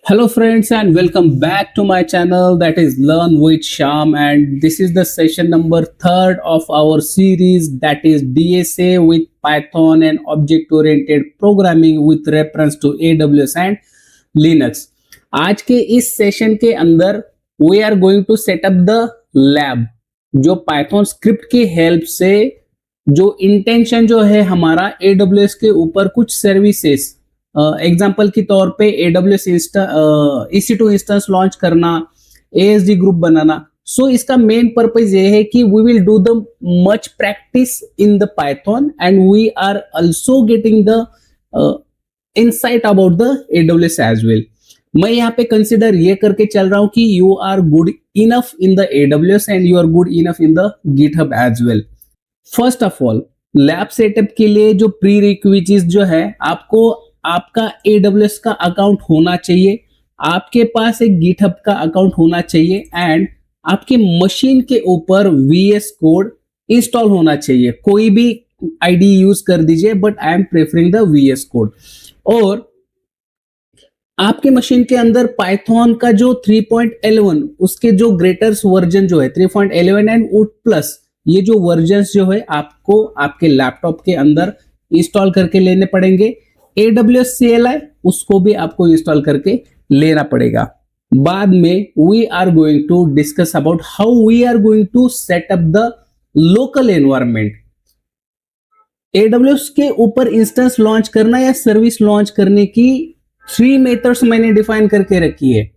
Hello, friends, and welcome back to my channel that is Learn with Sham. And this is the session number third of our series that is DSA with Python and object oriented programming with reference to AWS and Linux. आज के इस session के अंदर we are going to set up the lab जो Python script की help से जो intention जो है हमारा AWS के ऊपर कुछ सर्विसेज एग्जाम्पल के तौर पे AWS EC2 इंस्टेंस लॉन्च करना, ASD ग्रुप बनाना। सो इसका मेन पर्पज ये है कि we will do the much practice in the Python and we are also getting the insight about the AWS as well. मैं यहाँ पे कंसिडर ये करके चल रहा हूँ कि you are good enough in the AWS and you are good enough in the GitHub as well. First of all, lab setup के लिए जो प्री रिक्विजिट्स जो है, आपको आपका AWS का अकाउंट होना चाहिए, आपके पास एक GitHub का अकाउंट होना चाहिए एंड आपके मशीन के ऊपर VS कोड इंस्टॉल होना चाहिए। कोई भी आईडी यूज कर दीजिए, but I am preferring the VS code. और आपके मशीन के अंदर पाइथन का जो 3.11 उसके जो ग्रेटर्स वर्जन जो है 3.11 एंड प्लस, ये जो वर्जन्स जो है आपको आपके लैपटॉप के अंदर इंस्टॉल करके लेने पड़ेंगे। AWS CLI उसको भी आपको इंस्टॉल करके लेना पड़ेगा। बाद में we are going to discuss about how we are going to set up the local environment. AWS के ऊपर इंस्टेंस लॉन्च करना या सर्विस लॉन्च करने की 3 मेथड्स मैंने डिफाइन करके रखी है।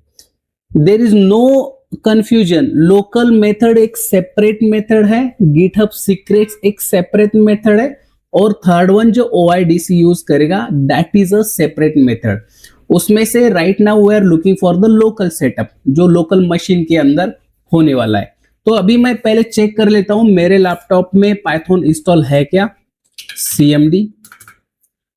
There is no confusion. Local method एक सेपरेट मेथड है, GitHub सीक्रेट्स एक सेपरेट मेथड है, और थर्ड वन जो OIDC यूज करेगा that is a separate method. उसमें से right now we are looking for the local setup जो लोकल मशीन के अंदर होने वाला है। तो अभी मैं पहले चेक कर लेता हूं मेरे लैपटॉप में पाइथन इंस्टॉल है क्या। CMD,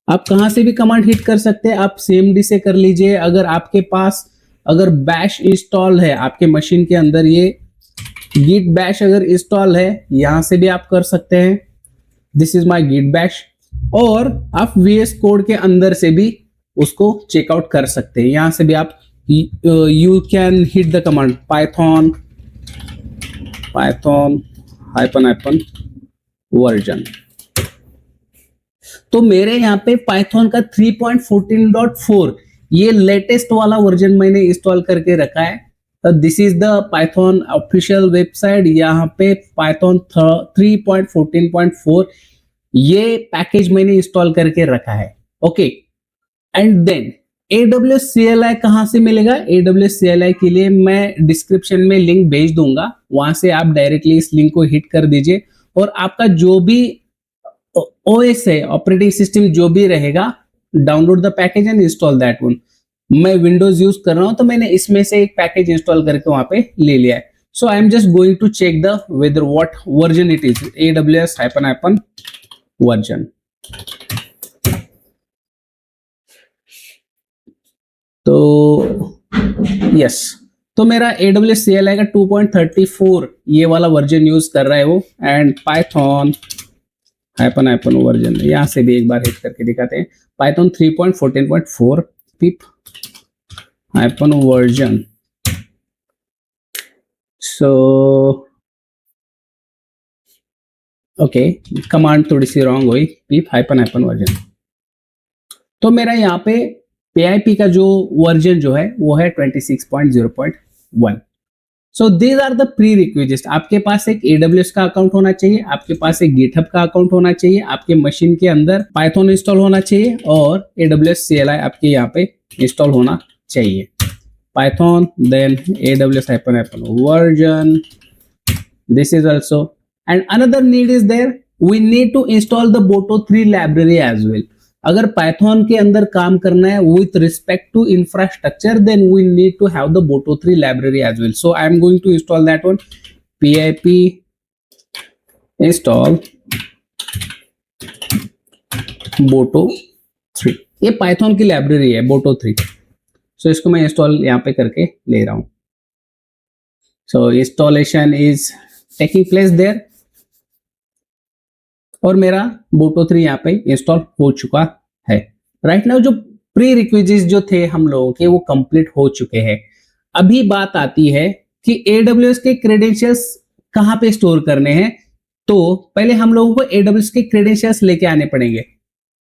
आप कहां से भी कमांड हिट कर सकते हैं, आप CMD से कर लीजिए। अगर आपके पास अगर बैश इंस्टॉल है आपके मशीन के अंदर, ये git bash अगर इंस्टॉल है यहां से भी आप कर सकते हैं। This is my git bash। और आप VS कोड के अंदर से भी उसको चेकआउट कर सकते हैं। यहां से भी आप you can hit the command Python hyphen version. तो मेरे यहाँ पे पाइथन का 3.14.4 ये लेटेस्ट वाला वर्जन मैंने इंस्टॉल करके रखा है। This is the Python official website. यहाँ पे पाइथन 3.14.4 ये पैकेज मैंने इंस्टॉल करके रखा है। Okay, and then AWS CLI कहां से मिलेगा। AWS CLI के लिए मैं डिस्क्रिप्शन में लिंक भेज दूंगा, वहां से आप डायरेक्टली इस लिंक को हिट कर दीजिए और आपका जो भी OS है, ऑपरेटिंग सिस्टम जो भी रहेगा, download the package and install that one. मैं विंडोज यूज कर रहा हूं तो मैंने इसमें से एक पैकेज इंस्टॉल करके वहां पे ले लिया है। So I am just going to check the whether what version it is. AWS hyphen version. तो यस, तो मेरा AWS CLI का 2.34 ये वाला वर्जन यूज कर रहा है वो, एंड पाइथन हाइपन वर्जन यहां से भी एक बार हिट करके दिखाते हैं। Python 3.14.4 pip hyphen version. So okay, command थोड़ी सी रॉन्ग हुई, पिप हाइपन वर्जन। तो मेरा यहाँ पे PIP का जो वर्जन जो है वो है 26.0.1। So these are the prerequisites. आपके पास एक AWS का अकाउंट होना चाहिए, आपके पास एक GitHub का अकाउंट होना चाहिए, आपके मशीन के अंदर पाइथन इंस्टॉल होना चाहिए और AWS CLI आपके यहाँ पे इंस्टॉल होना चाहिए। Python then AWS hyphen version, this is also, and another need is there, we need to install the Boto3 library as well. अगर पाइथन के अंदर काम करना है with respect to infrastructure, then we need to have the Boto3 library as well. So I am going to install that one. PIP install Boto3, ये Python की library है Boto3। सो इसको मैं इंस्टॉल यहाँ पे करके ले रहा हूं। So installation is taking place there और मेरा Boto3 यहाँ पे इंस्टॉल हो चुका है। राइट नाउ जो प्री रिक्विजिट्स जो थे हम लोगों के वो कंप्लीट हो चुके हैं। अभी बात आती है कि AWS के क्रेडेंशियल्स कहाँ पे स्टोर करने हैं। तो पहले हम लोगों को AWS के क्रेडेंशियल्स लेके आने पड़ेंगे।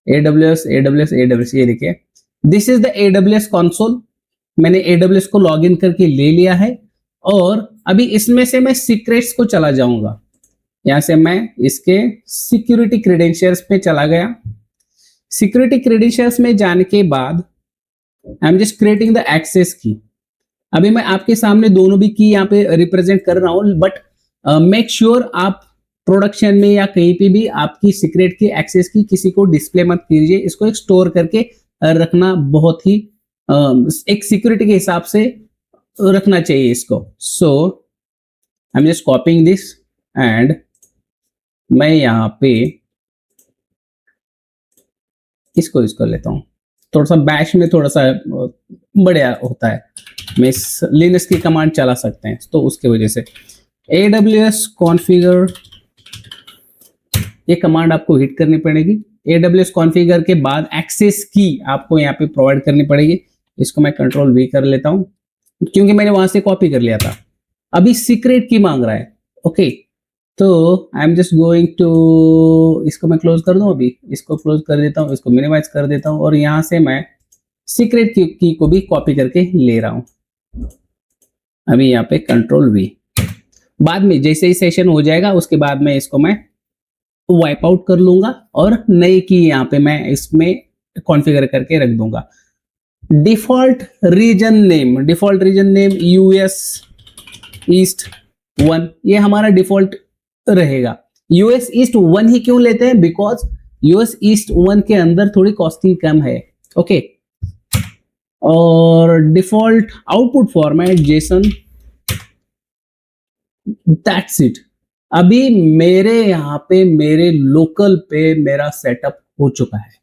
AWS ये देखिए, this is the AWS console. मैंने AWS को लॉगिन करके ले लिया है और अभी इसमें से मैं सीक्रेट्स को चला जाऊंगा। यहां से मैं इसके सिक्योरिटी क्रेडेंशियल्स पे चला गया। सिक्योरिटी क्रेडेंशियल्स में जाने के बाद I am just creating the access key. अभी मैं आपके सामने दोनों भी की यहाँ पे रिप्रेजेंट कर रहा हूं, बट मेक श्योर आप प्रोडक्शन में या कहीं पे भी आपकी सीक्रेट की एक्सेस की किसी को डिस्प्ले मत कीजिए। इसको एक स्टोर करके रखना बहुत ही एक सिक्योरिटी के हिसाब से रखना चाहिए इसको। So I am just copying this and मैं यहाँ पे इसको लेता हूँ। थोड़ा सा बैश में थोड़ा सा बढ़िया होता है, मैं लिनक्स की कमांड चला सकते हैं, तो उसके वजह से AWS कॉन्फ़िगर ये कमांड आपको हिट करनी पड़ेगी। AWS कॉन्फ़िगर के बाद एक्सेस की आपको यहाँ पे प्रोवाइड करनी पड़ेगी। इसको मैं कंट्रोल V कर लेता हूँ क्योंकि मैंने वहां से कॉपी कर लिया था। अभी सीक्रेट की मांग रहा है। ओके, तो I am just going to, इसको मैं क्लोज कर दूं, अभी इसको क्लोज कर देता हूँ, इसको मिनिमाइज कर देता हूँ और यहाँ से मैं सीक्रेट की को भी कॉपी करके ले रहा हूँ। अभी यहाँ पे कंट्रोल V। बाद में जैसे ही सेशन हो जाएगा उसके बाद में इसको मैं वाइप आउट कर लूंगा और नई की यहाँ पे मैं इसमें कॉन्फ़िगर करके रख दूंगा। Default region name US east 1, ये हमारा डिफॉल्ट रहेगा। US ईस्ट 1 ही क्यों लेते हैं? बिकॉज US ईस्ट 1 के अंदर थोड़ी कॉस्टिंग कम है। ओके, और default output format Jason, that's it. अभी मेरे यहाँ पे मेरे लोकल पे मेरा सेटअप हो चुका है।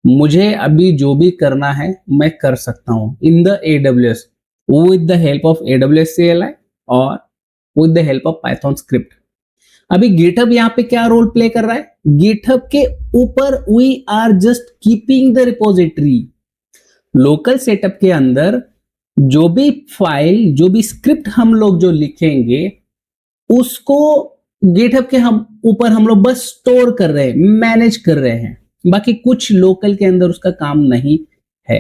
मुझे अभी जो भी करना है मैं कर सकता हूं इन the AWS with the help of AWS CLI और with the help of Python script. अभी गिटहब यहाँ पे क्या रोल प्ले कर रहा है? गिटहब के ऊपर we are just keeping the repository. Local setup के अंदर जो भी फाइल, जो भी स्क्रिप्ट हम लोग जो लिखेंगे उसको गिटहब के ऊपर हम लोग बस स्टोर कर रहे हैं, मैनेज कर रहे हैं। बाकी कुछ लोकल के अंदर उसका काम नहीं है।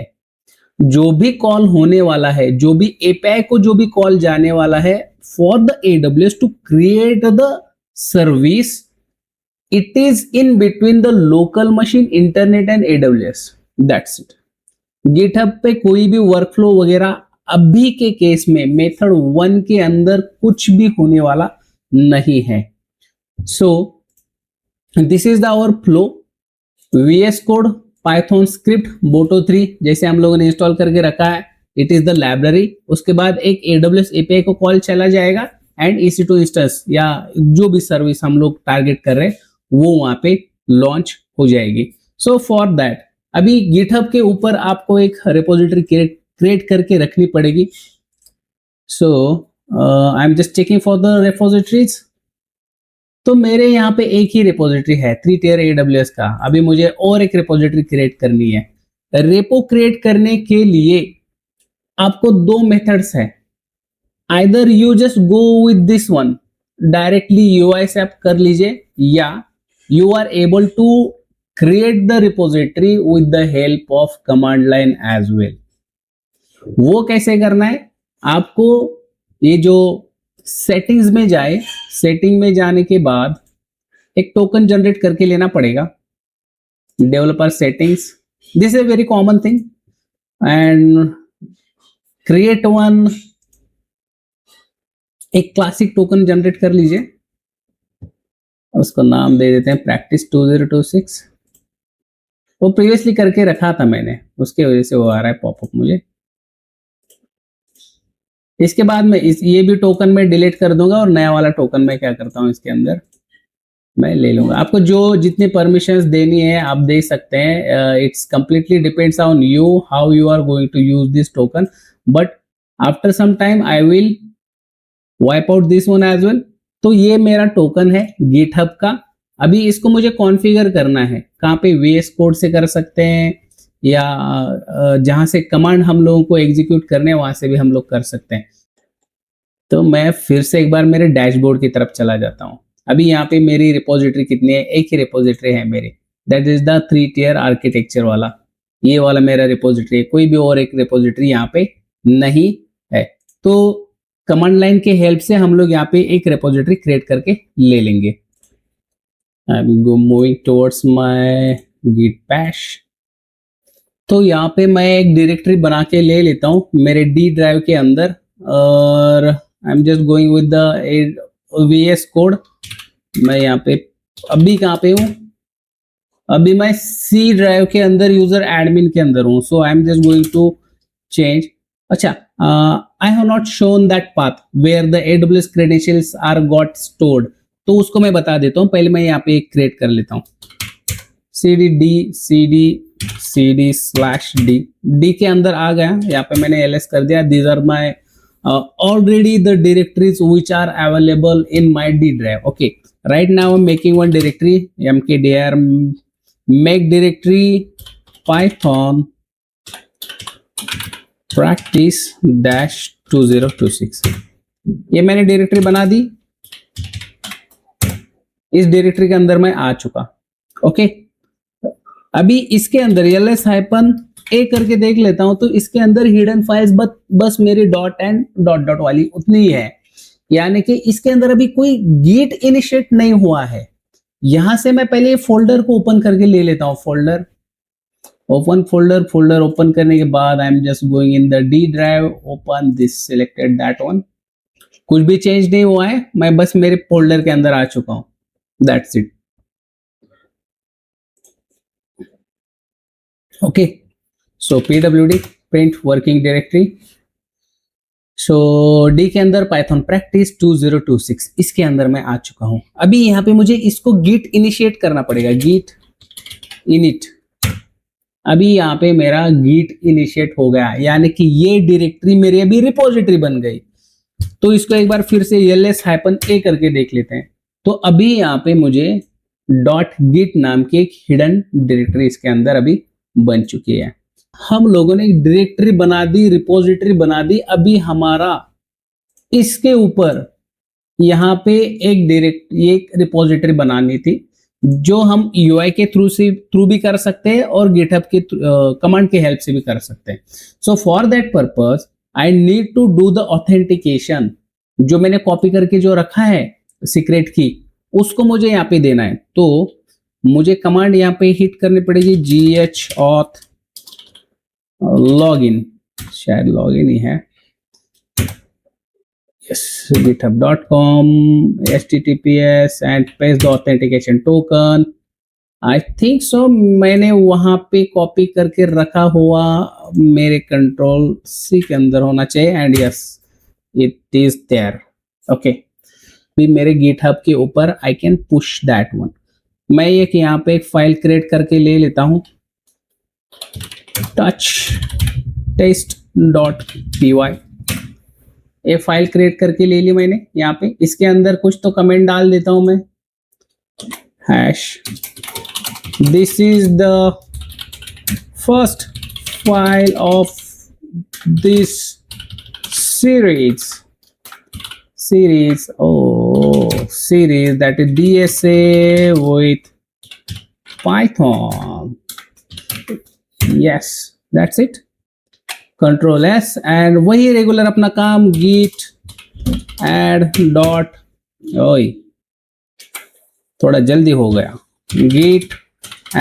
जो भी कॉल होने वाला है, जो भी API को जो भी कॉल जाने वाला है for the AWS to create the service, it is in between the local machine, internet and AWS, that's it. GitHub पे कोई भी वर्कफ्लो वगैरह अभी के केस में मेथड 1 के अंदर कुछ भी होने वाला नहीं है। So this is the our flow. VS code, Python script, boto 3 जैसे हम लोगों ने इंस्टॉल करके रखा है, इट इज द लाइब्रेरी। उसके बाद एक AWS API को कॉल चला जाएगा एंड EC2 इंस्टेंस या जो भी सर्विस हम लोग टारगेट कर रहे हैं वो वहां पे लॉन्च हो जाएगी। सो फॉर दैट अभी गिटहब के ऊपर आपको एक रिपोजिटरी क्रिएट करके रखनी पड़ेगी। So I am just checking for the repositories. तो मेरे यहाँ पे एक ही रिपोजिटरी है 3 tier AWS का। अभी मुझे और एक रिपोजिटरी क्रिएट करनी है। रेपो क्रिएट करने के लिए आपको 2 मेथड्स है। Either you just go with this one, directly UI से आप कर लीजिए, या you are able to create the repository with the help of command line as well. वो कैसे करना है? आपको ये जो सेटिंग्स में जाए, सेटिंग में जाने के बाद एक टोकन जनरेट करके लेना पड़ेगा। Developer settings, this is a very common thing, and create one, एक क्लासिक टोकन जनरेट कर लीजिए, उसको नाम दे देते हैं प्रैक्टिस 2026। वो प्रीवियसली करके रखा था मैंने, उसके वजह से वो आ रहा है पॉपअप मुझे। इसके बाद में ये भी टोकन में डिलीट कर दूंगा और नया वाला टोकन मैं क्या करता हूं इसके अंदर मैं ले लूंगा। आपको जो जितनी परमिशंस देनी है आप दे सकते हैं। It's completely depends on you how you are going to use this token, but after some time I will wipe out this one as well. तो ये मेरा टोकन है गिटहब का। अभी इसको मुझे कॉन्फ़िगर करना है। कहाँ पे VS कोड से कर सकते हैं या जहां से कमांड हम लोगों को एग्जीक्यूट करने वहां से भी हम लोग कर सकते हैं। तो मैं फिर से एक बार मेरे डैशबोर्ड की तरफ चला जाता हूँ। अभी यहाँ पे मेरी रिपोजिटरी कितनी है, एक ही रिपोजिटरी है मेरी, that is the 3 tier architecture वाला। ये वाला मेरा रिपोजिटरी है, कोई भी और एक रिपोजिटरी यहाँ पे नहीं है। तो कमांड लाइन के हेल्प से हम लोग यहाँ पे एक रिपोजिटरी क्रिएट करके ले लेंगे। I am moving towards my Git Bash. तो यहाँ पे मैं एक डायरेक्टरी बना के ले लेता हूँ मेरे डी ड्राइव के अंदर, और आई am just going with the VS code. मैं यहाँ पे अभी कहाँ पे हूँ, अभी मैं सी ड्राइव के अंदर यूजर एडमिन के अंदर हूँ। So I am just going to change. अच्छा, I have not shown that path where the AWS credentials are got stored, तो उसको मैं बता देता हूँ। पहले मैं यहाँ पे एक क्रिएट कर लेता हूँ, cd/d। डी के अंदर आ गया, यहाँ पे मैंने ls कर दिया। These are my already the directories which are available in my D drive. Okay, right now I'm making one directory, mkdir make directory python practice -2026। ये मैंने डायरेक्टरी बना दी, इस डायरेक्टरी के अंदर मैं आ चुका। ओके, अभी इसके अंदर ls-a करके देख लेता हूं, तो इसके अंदर हिडन फाइल्स बस मेरी डॉट एंड डॉट वाली उतनी ही है, यानी कि इसके अंदर अभी कोई गिट इनिशिएट नहीं हुआ है। यहां से मैं पहले फोल्डर को ओपन करके ले लेता हूं। फोल्डर ओपन करने के बाद I am just going in the D drive, open this, selected that one. कुछ भी चेंज नहीं हुआ है, मैं बस मेरे फोल्डर के अंदर आ चुका हूं, that's it. Okay, so pwd print working directory। So D के अंदर पाइथन प्रैक्टिस 2026, इसके अंदर मैं आ चुका हूं। अभी यहाँ पे मुझे इसको गिट इनिशिएट करना पड़ेगा, गिट इनिट। अभी यहाँ पे मेरा गिट इनिशिएट हो गया, यानी कि ये डायरेक्टरी मेरी अभी रिपोजिटरी बन गई। तो इसको एक बार फिर से ls-a करके देख लेते हैं। तो अभी यहाँ पे मुझे .git नाम की एक हिडन डायरेक्टरी इसके अंदर अभी बन चुकी है। हम लोगों ने एक डायरेक्टरी बना दी, रिपोजिटरी बना दी। अभी हमारा इसके ऊपर यहाँ पे एक रिपोजिटरी बनानी थी, जो हम UI के थ्रू भी कर सकते हैं और गिटहब के कमांड के हेल्प से भी कर सकते हैं। So for that purpose I need to do the authentication. जो मैंने कॉपी करके जो रखा है सीक्रेट की, उसको मुझे यहाँ पे देना है। तो मुझे कमांड यहाँ पे हिट करनी पड़ेगी, gauth लॉगिन, शायद लॉगिन ही है, yes, github.com https and paste the authentication token। I think so, मैंने वहां पे कॉपी करके रखा हुआ मेरे कंट्रोल C के अंदर होना चाहिए, and yes it is there. Okay, भी मेरे गिटहब के ऊपर I can push that one. मैं एक यहाँ पे एक फाइल क्रिएट करके ले लेता हूँ, touch test.py। ये फाइल क्रिएट करके ले ली मैंने। यहाँ पे इसके अंदर कुछ तो कमेंट डाल देता हूं मैं, hash this is the first file of this series that is DSA with Python। yes, that's it, Control S, and वही रेगुलर अपना काम, git add dot, ओए थोड़ा जल्दी हो गया, git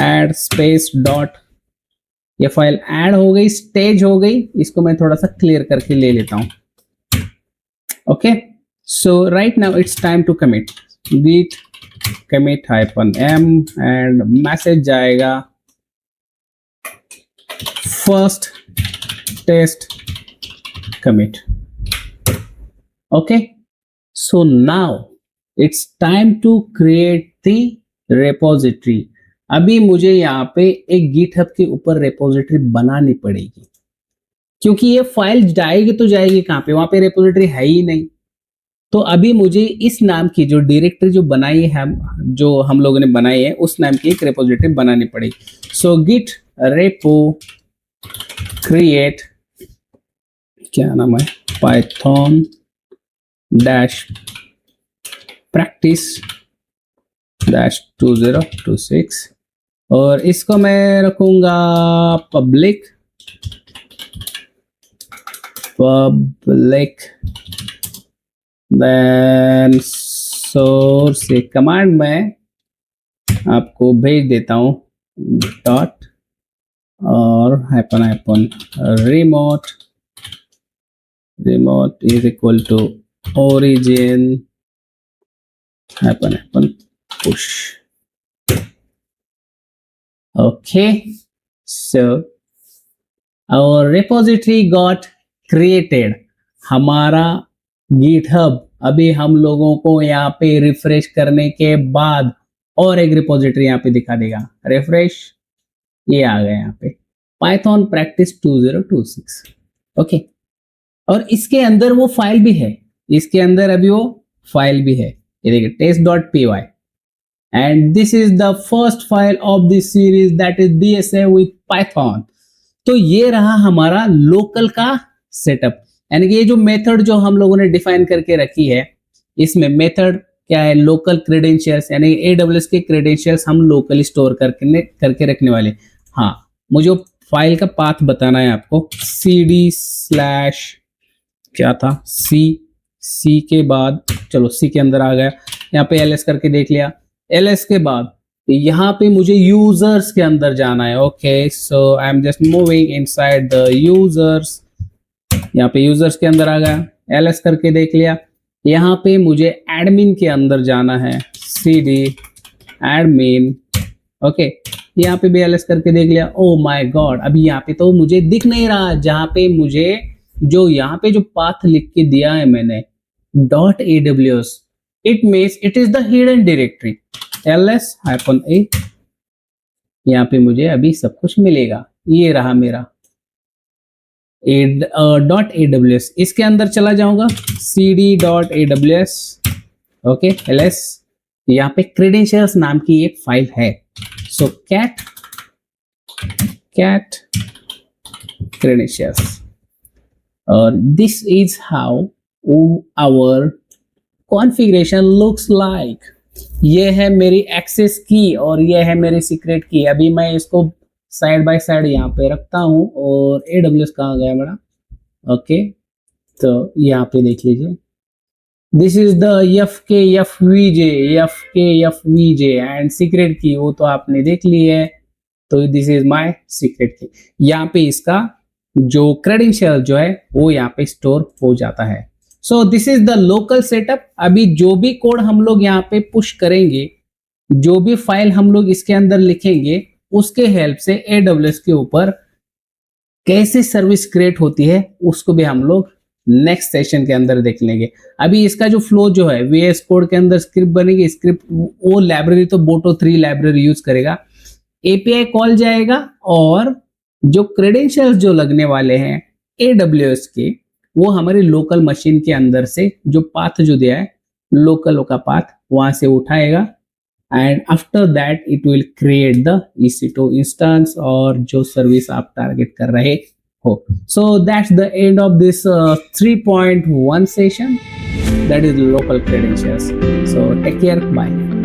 add space dot। ये फाइल ऐड हो गई, स्टेज हो गई। इसको मैं थोड़ा सा क्लियर करके ले लेता हूं। Okay, so right now it's time to commit, git commit -m, and message जाएगा first test commit। okay, so now it's time to create the repository। अभी मुझे यहाँ पे एक गिटहब के ऊपर रेपोजिटरी बनानी पड़ेगी, क्योंकि ये फाइल जाएगी तो जाएगी कहाँ पे, वहां पे रेपोजिटरी है ही नहीं। तो अभी मुझे इस नाम की जो डायरेक्टरी जो बनाई है, जो हम लोगों ने बनाई है, उस नाम की एक रेपोजिटरी बनानी पड़ेगी। सो गिट रेपो क्रिएट, क्या नाम है, पाइथन डैश प्रैक्टिस डैश 2026, और इसको मैं रखूंगा पब्लिक देन सोर्स एक कमांड में आपको भेज देता हूं, डॉट और hyphen remote is equal to origin hyphen push. Okay, so our repository got created. हमारा गिटहब अभी हम लोगों को यहाँ पे रिफ्रेश करने के बाद और एक रिपोजिटरी यहाँ पे दिखा देगा। रिफ्रेश, ये आ गया यहाँ पे पाइथन प्रैक्टिस 2026। ओके, और इसके अंदर वो फाइल भी है, इसके अंदर अभी वो फाइल भी है, ये देखिए test.py, and this is the first file of this series that is DSA with Python. तो ये रहा हमारा लोकल का सेटअप, यानी कि ये जो मेथड जो हम लोगों ने डिफाइन करके रखी है, इसमें मेथड क्या है, लोकल क्रेडेंशियल्स, यानी AWS के क्रेडेंशियल्स हम लोकली स्टोर करके रखने वाले। हाँ, मुझे फाइल का पाथ बताना है आपको, cd/ क्या था, C के बाद, चलो C के अंदर आ गया, यहाँ पे ls करके देख लिया। ls के बाद यहाँ पे मुझे यूजर्स के अंदर जाना है। Okay, so I am just moving inside the users, यहाँ पे यूजर्स के अंदर आ गया, ls करके देख लिया। यहाँ पे मुझे एडमिन के अंदर जाना है, cd एडमिन। ओके, यहाँ पे भी ls करके देख लिया। ओ माय गॉड, अभी यहाँ पे तो मुझे दिख नहीं रहा, जहाँ पे मुझे जो यहाँ पे जो पाथ लिख के दिया है मैंने .aws, it means it is the hidden directory ls-a। यहाँ पे मुझे अभी सब कुछ मिलेगा, ये रहा मेरा .aws। इसके अंदर चला जाऊंगा, cd.aws। ओके, ls, यहाँ पे क्रेडेंशियल्स नाम की एक फाइल है। सो cat credentials, और this is how our configuration looks like. ये है मेरी एक्सेस की और ये है मेरी सीक्रेट की। अभी मैं इसको साइड बाय साइड यहाँ पे रखता हूँ, और AWS कहाँ गया मेरा। ओके, तो यहाँ पे देख लीजिए, this is the fkfvj and secret की वो तो आपने देख ली है, तो दिस इज माय सीक्रेट की। यहाँ पे इसका जो क्रेडेंशियल जो है वो यहाँ पे स्टोर हो जाता है। So this is the local setup. अभी जो भी कोड हम लोग यहाँ पे पुश करेंगे, जो भी फाइल हम लोग इसके अंदर लिखेंगे, उसके हेल्प से AWS के ऊपर कैसे सर्विस क्रिएट होती है उसको भी हम लोग नेक्स्ट सेशन के अंदर देख लेंगे। अभी इसका जो फ्लो जो है, VS कोड के अंदर स्क्रिप्ट बनेगी, स्क्रिप्ट वो लाइब्रेरी तो Boto3 लाइब्रेरी यूज करेगा, API कॉल जाएगा, और जो क्रेडेंशियल्स जो लगने वाले हैं AWS के, वो हमारे लोकल मशीन के अंदर से जो पाथ जो दिया है, लोकल का पाथ वहां से उठाएगा, and after that it will create the EC2 instance और जो सर्विस आप टारगेट कर रहे हो। So that's the end of this 3.1 session, that is local credentials. So take care, bye.